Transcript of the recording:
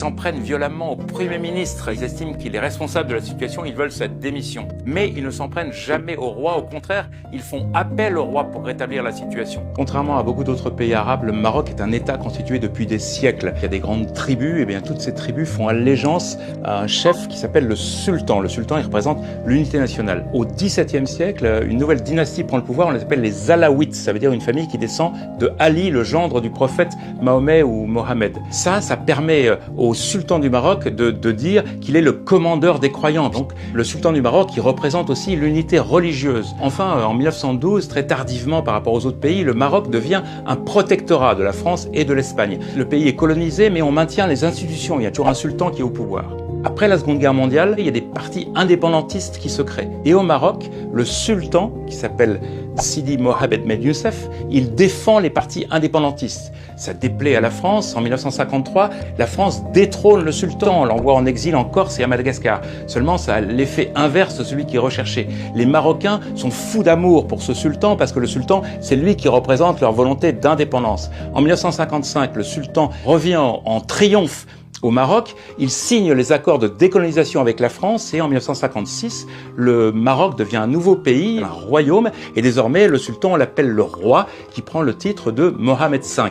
s'en prennent violemment au Premier ministre. Ils estiment qu'il est responsable de la situation, ils veulent sa démission. Mais ils ne s'en prennent jamais au roi, au contraire, ils font appel au roi pour rétablir la situation. Contrairement à beaucoup d'autres pays arabes, le Maroc est un État constitué depuis des siècles. Il y a des grandes tribus, et bien toutes ces tribus font allégeance à un chef qui s'appelle le sultan. Le sultan, il représente l'unité nationale. Au XVIIe siècle, une nouvelle dynastie prend le pouvoir, on les appelle les Alaouites. Ça veut dire une famille qui descend de Ali, le gendre du prophète Mahomet ou Mohammed. Ça permet au sultan du Maroc de dire qu'il est le commandeur des croyants. Donc le sultan du Maroc, il représente aussi l'unité religieuse. Enfin, en 1912, très tardivement par rapport aux autres pays, le Maroc devient un protectorat de la France et de l'Espagne. Le pays est colonisé, mais on maintient les institutions. Il y a toujours un sultan qui est au pouvoir. Après la Seconde Guerre mondiale, il y a des partis indépendantistes qui se créent. Et au Maroc, le sultan, qui s'appelle Sidi Mohamed Ben Youssef, il défend les partis indépendantistes. Ça déplaît à la France. En 1953, la France détrône le sultan, on l'envoie en exil en Corse et à Madagascar. Seulement, ça a l'effet inverse de celui qui est recherché. Les Marocains sont fous d'amour pour ce sultan parce que le sultan, c'est lui qui représente leur volonté d'indépendance. En 1955, le sultan revient en triomphe au Maroc, il signe les accords de décolonisation avec la France et en 1956, le Maroc devient un nouveau pays, un royaume, et désormais le sultan, on l'appelle le roi, qui prend le titre de Mohamed V.